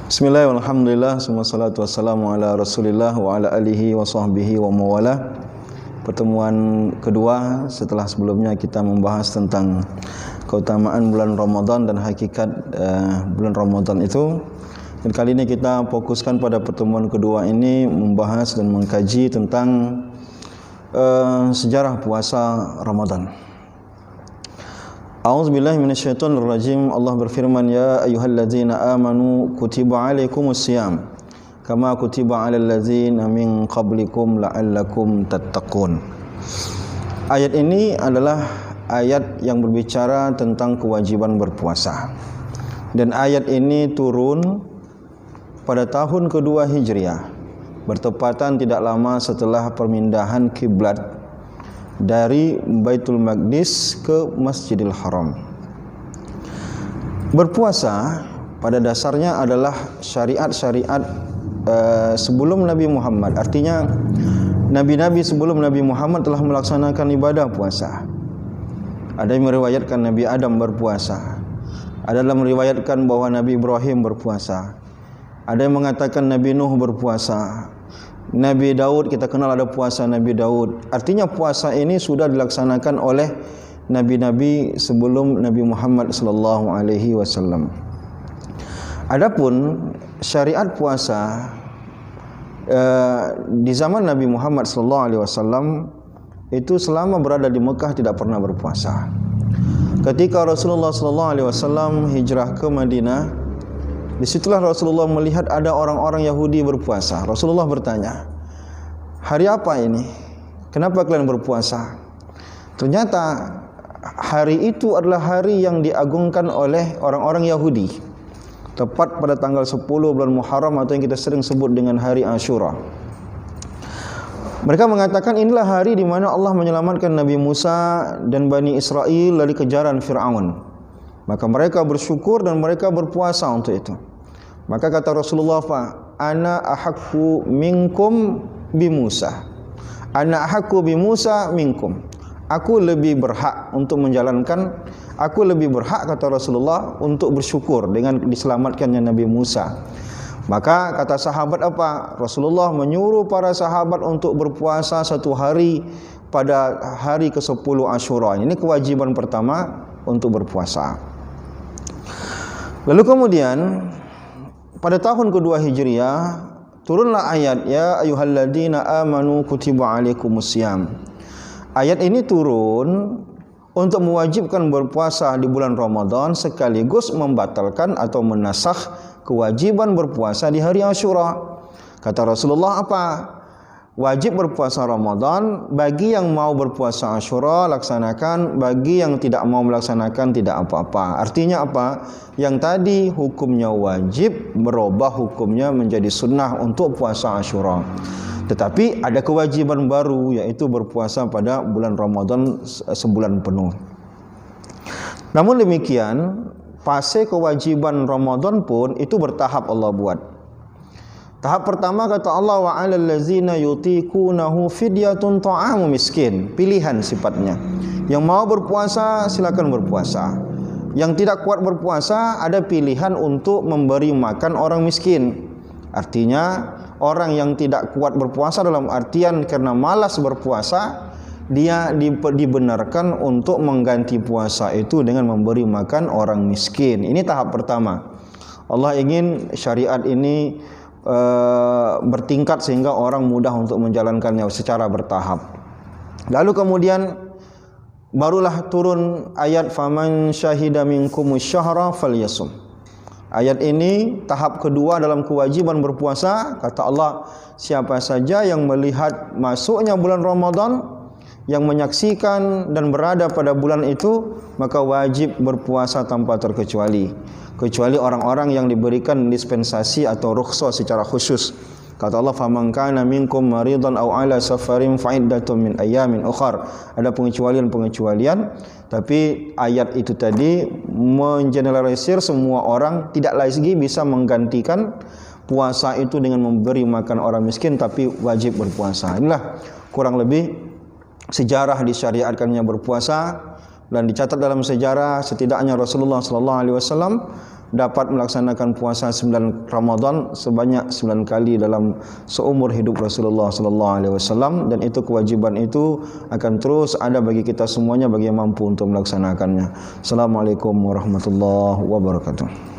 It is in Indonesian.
Bismillah, alhamdulillah, wassalatu wassalamu ala rasulillah wa ala alihi wa sahbihi wa mawala. Pertemuan kedua setelah sebelumnya kita membahas tentang keutamaan bulan Ramadan dan hakikat bulan Ramadan itu. Dan kali ini kita fokuskan pada pertemuan kedua ini membahas dan mengkaji tentang sejarah puasa Ramadan. A'udzubillahi minasyaitonirrajim. Allah berfirman, ya ayyuhalladzina amanu kutiba alaikumusiyam kama kutiba alal ladzina min qablikum la'allakum tattaqun. Ayat ini adalah ayat yang berbicara tentang kewajiban berpuasa. Dan ayat ini turun pada tahun kedua Hijriah, bertepatan tidak lama setelah permindahan kiblat dari Baitul Maqdis ke Masjidil Haram. Berpuasa pada dasarnya adalah syariat-syariat sebelum Nabi Muhammad. Artinya nabi-nabi sebelum Nabi Muhammad telah melaksanakan ibadah puasa. Ada yang meriwayatkan Nabi Adam berpuasa. Ada yang meriwayatkan bahwa Nabi Ibrahim berpuasa. Ada yang mengatakan Nabi Nuh berpuasa. Nabi Daud, kita kenal ada puasa Nabi Daud. Artinya puasa ini sudah dilaksanakan oleh nabi-nabi sebelum Nabi Muhammad sallallahu alaihi wasallam. Adapun syariat puasa di zaman Nabi Muhammad sallallahu alaihi wasallam itu selama berada di Mekah tidak pernah berpuasa. Ketika Rasulullah sallallahu alaihi wasallam hijrah ke Madinah, disitulah Rasulullah melihat ada orang-orang Yahudi berpuasa. Rasulullah bertanya, hari apa ini? Kenapa kalian berpuasa? Ternyata hari itu adalah hari yang diagungkan oleh orang-orang Yahudi, tepat pada tanggal 10 bulan Muharram atau yang kita sering sebut dengan hari Ashura. Mereka mengatakan inilah hari di mana Allah menyelamatkan Nabi Musa dan Bani Israel dari kejaran Fir'aun. Maka mereka bersyukur dan mereka berpuasa untuk itu. Maka kata Rasulullah, ana ahakku minkum bi Musa. Ana ahakku bi Musa minkum. Aku lebih berhak untuk menjalankan, aku lebih berhak kata Rasulullah untuk bersyukur dengan diselamatkannya Nabi Musa. Maka kata sahabat apa? Rasulullah menyuruh para sahabat untuk berpuasa satu hari pada hari ke-10 Ashura. Ini kewajiban pertama untuk berpuasa. Lalu kemudian pada tahun kedua Hijriah turunlah ayat ya ayyuhalladzina amanu kutiba alaikumusiyam. Ayat ini turun untuk mewajibkan berpuasa di bulan Ramadan sekaligus membatalkan atau menasakh kewajiban berpuasa di hari Ashura. Kata Rasulullah apa? Wajib berpuasa Ramadan, bagi yang mau berpuasa Ashura laksanakan, bagi yang tidak mau melaksanakan tidak apa-apa. Artinya apa? Yang tadi hukumnya wajib berubah hukumnya menjadi sunnah untuk puasa Ashura. Tetapi ada kewajiban baru, yaitu berpuasa pada bulan Ramadan sebulan penuh. Namun demikian, fase kewajiban Ramadan pun itu bertahap Allah buat. Tahap pertama kata Allah wa 'alal ladzina yutiqunahu fidyatun ta'amu miskin. Pilihan sifatnya. Yang mau berpuasa silakan berpuasa. Yang tidak kuat berpuasa ada pilihan untuk memberi makan orang miskin. Artinya orang yang tidak kuat berpuasa dalam artian karena malas berpuasa, dia dibenarkan untuk mengganti puasa itu dengan memberi makan orang miskin. Ini tahap pertama. Allah ingin syariat ini bertingkat sehingga orang mudah untuk menjalankannya secara bertahap. Lalu kemudian barulah turun ayat faman syahida minkumus syahra falyasum. Ayat ini tahap kedua dalam kewajiban berpuasa. Kata Allah, siapa saja yang melihat masuknya bulan Ramadan, yang menyaksikan dan berada pada bulan itu, maka wajib berpuasa tanpa terkecuali, kecuali orang-orang yang diberikan dispensasi atau rukhsah secara khusus. Kata Allah, faman kana minkum maridan aw ala safarin fa'iddatun min ayamin ukhar. Ada pengecualian-pengecualian, tapi ayat itu tadi mengeneralisir semua orang tidak lagi bisa menggantikan puasa itu dengan memberi makan orang miskin, tapi wajib berpuasa. Inilah kurang lebih sejarah disyariatkannya berpuasa, dan dicatat dalam sejarah setidaknya Rasulullah sallallahu alaihi wasallam dapat melaksanakan puasa 9 Ramadan sebanyak 9 kali dalam seumur hidup Rasulullah sallallahu alaihi wasallam, dan itu kewajiban itu akan terus ada bagi kita semuanya bagi yang mampu untuk melaksanakannya. Assalamualaikum warahmatullahi wabarakatuh.